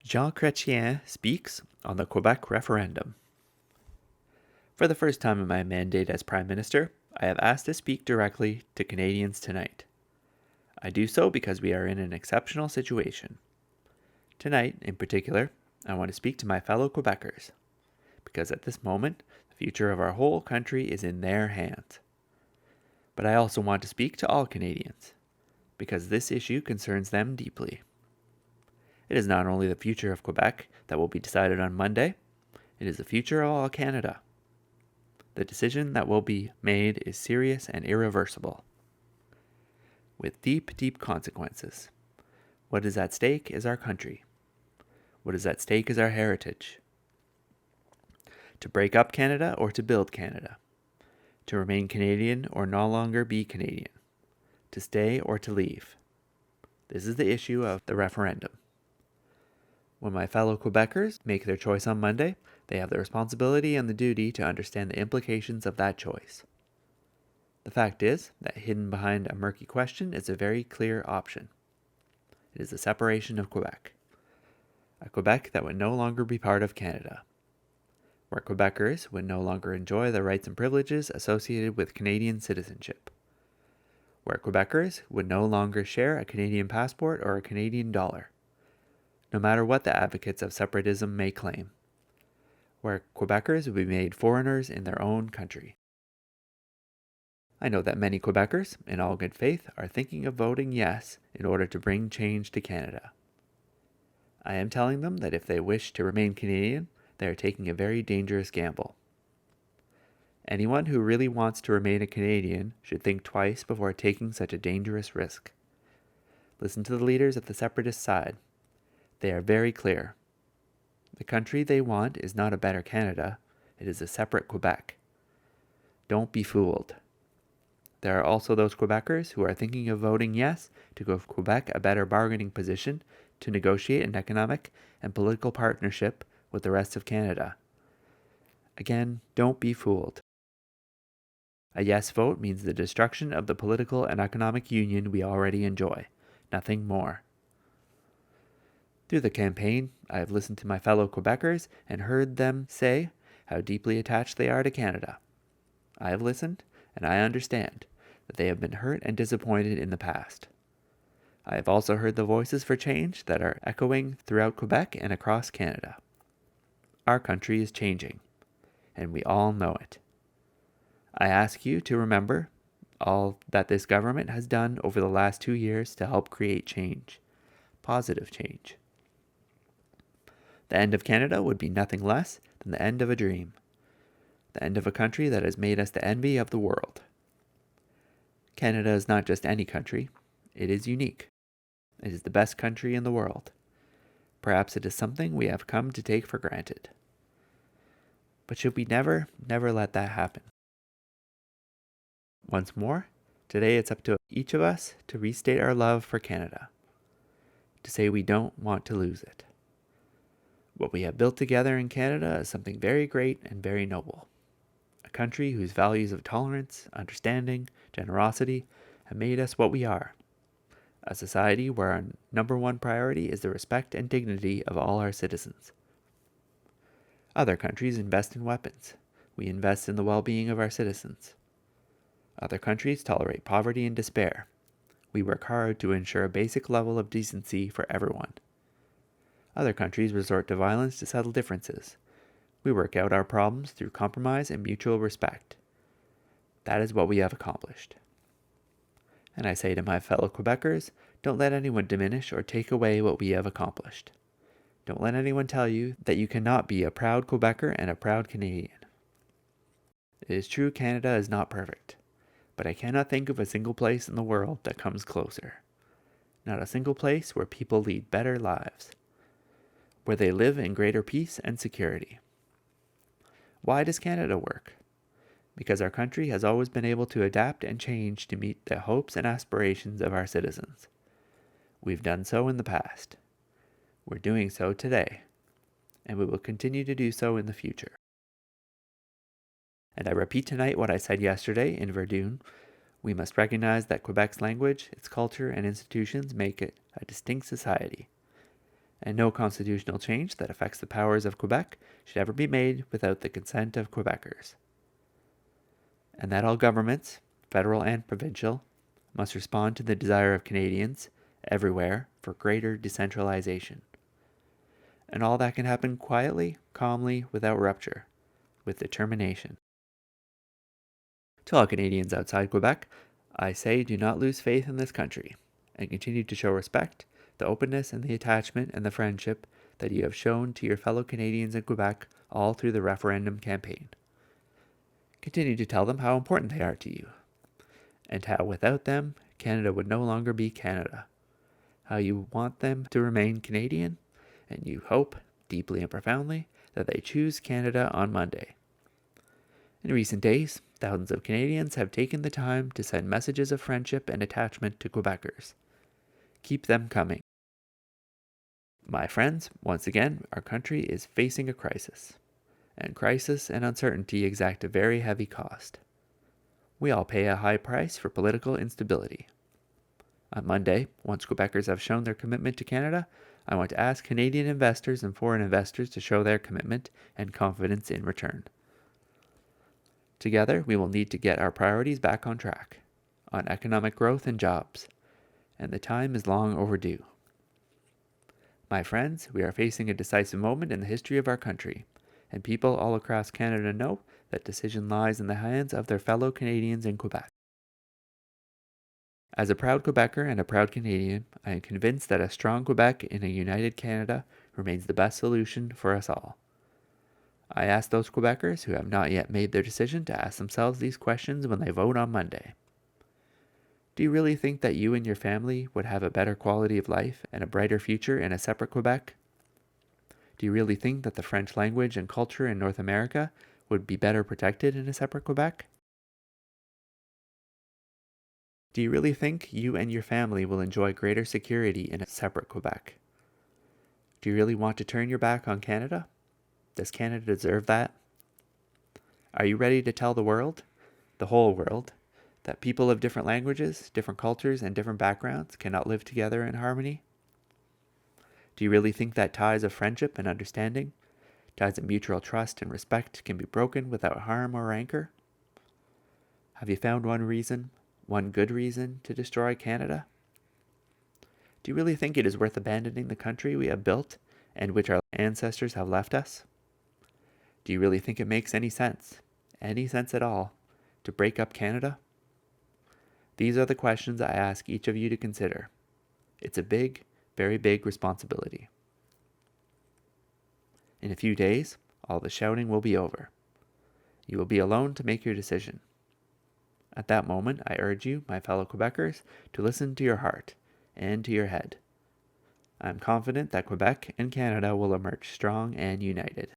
Chretien speaks on the Quebec Referendum. For the first time in my mandate as Prime Minister, I have asked to speak directly to Canadians tonight. I do so because we are in an exceptional situation. Tonight, in particular, I want to speak to my fellow Quebecers, because at this moment, the future of our whole country is in their hands. But I also want to speak to all Canadians, because this issue concerns them deeply. It is not only the future of Quebec that will be decided on Monday, it is the future of all Canada. The decision that will be made is serious and irreversible, with deep, deep consequences. What is at stake is our country. What is at stake is our heritage. To break up Canada or to build Canada. To remain Canadian or no longer be Canadian. To stay or to leave. This is the issue of the referendum. When my fellow Quebecers make their choice on Monday, they have the responsibility and the duty to understand the implications of that choice. The fact is that hidden behind a murky question is a very clear option. It is the separation of Quebec. A Quebec that would no longer be part of Canada. Where Quebecers would no longer enjoy the rights and privileges associated with Canadian citizenship. Where Quebecers would no longer share a Canadian passport or a Canadian dollar, no matter what the advocates of separatism may claim. Where Quebecers would be made foreigners in their own country. I know that many Quebecers, in all good faith, are thinking of voting yes in order to bring change to Canada. I am telling them that if they wish to remain Canadian, they are taking a very dangerous gamble. Anyone who really wants to remain a Canadian should think twice before taking such a dangerous risk. Listen to the leaders of the separatist side. They are very clear. The country they want is not a better Canada, it is a separate Quebec. Don't be fooled. There are also those Quebecers who are thinking of voting yes to give Quebec a better bargaining position to negotiate an economic and political partnership with the rest of Canada. Again, don't be fooled. A yes vote means the destruction of the political and economic union we already enjoy, nothing more. Through the campaign, I have listened to my fellow Quebecers and heard them say how deeply attached they are to Canada. I have listened, and I understand that they have been hurt and disappointed in the past. I have also heard the voices for change that are echoing throughout Quebec and across Canada. Our country is changing, and we all know it. I ask you to remember all that this government has done over the last 2 years to help create change, positive change. The end of Canada would be nothing less than the end of a dream, the end of a country that has made us the envy of the world. Canada is not just any country, it is unique. It is the best country in the world. Perhaps it is something we have come to take for granted. But should we never let that happen? Once more, today it's up to each of us to restate our love for Canada, to say we don't want to lose it. What we have built together in Canada is something very great and very noble. A country whose values of tolerance, understanding, generosity have made us what we are. A society where our number one priority is the respect and dignity of all our citizens. Other countries invest in weapons. We invest in the well-being of our citizens. Other countries tolerate poverty and despair. We work hard to ensure a basic level of decency for everyone. Other countries resort to violence to settle differences. We work out our problems through compromise and mutual respect. That is what we have accomplished. And I say to my fellow Quebecers, don't let anyone diminish or take away what we have accomplished. Don't let anyone tell you that you cannot be a proud Quebecer and a proud Canadian. It is true Canada is not perfect, but I cannot think of a single place in the world that comes closer. Not a single place where people lead better lives, where they live in greater peace and security. Why does Canada work? Because our country has always been able to adapt and change to meet the hopes and aspirations of our citizens. We've done so in the past. We're doing so today, and we will continue to do so in the future. And I repeat tonight what I said yesterday in Verdun. We must recognize that Quebec's language, its culture, and institutions make it a distinct society. and no constitutional change that affects the powers of Quebec should ever be made without the consent of Quebecers. And that all governments, federal and provincial, must respond to the desire of Canadians everywhere for greater decentralization. And all that can happen quietly, calmly, without rupture, with determination. To all Canadians outside Quebec, I say do not lose faith in this country, and continue to show respect, the openness, and the attachment and the friendship that you have shown to your fellow Canadians in Quebec all through the referendum campaign. Continue to tell them how important they are to you, and how without them, Canada would no longer be Canada. How you want them to remain Canadian, and you hope, deeply and profoundly, that they choose Canada on Monday. In recent days, thousands of Canadians have taken the time to send messages of friendship and attachment to Quebecers. Keep them coming. My friends, once again, our country is facing a crisis. And crisis and uncertainty exact a very heavy cost. We all pay a high price for political instability. On Monday, once Quebecers have shown their commitment to Canada, I want to ask Canadian investors and foreign investors to show their commitment and confidence in return. Together, we will need to get our priorities back on track, on economic growth and jobs, and the time is long overdue. My friends, we are facing a decisive moment in the history of our country, and people all across Canada know that decision lies in the hands of their fellow Canadians in Quebec. As a proud Quebecer and a proud Canadian, I am convinced that a strong Quebec in a united Canada remains the best solution for us all. I ask those Quebecers who have not yet made their decision to ask themselves these questions when they vote on Monday. Do you really think that you and your family would have a better quality of life and a brighter future in a separate Quebec? Do you really think that the French language and culture in North America would be better protected in a separate Quebec? Do you really think you and your family will enjoy greater security in a separate Quebec? Do you really want to turn your back on Canada? Does Canada deserve that? Are you ready to tell the world, the whole world, that people of different languages, different cultures, and different backgrounds cannot live together in harmony? Do you really think that ties of friendship and understanding, ties of mutual trust and respect can be broken without harm or rancor? Have you found one good reason to destroy Canada? Do you really think it is worth abandoning the country we have built and which our ancestors have left us? Do you really think it makes any sense at all, to break up Canada? These are the questions I ask each of you to consider. It's a big, very big responsibility. In a few days, all the shouting will be over. You will be alone to make your decision. At that moment, I urge you, my fellow Quebecers, to listen to your heart and to your head. I am confident that Quebec and Canada will emerge strong and united.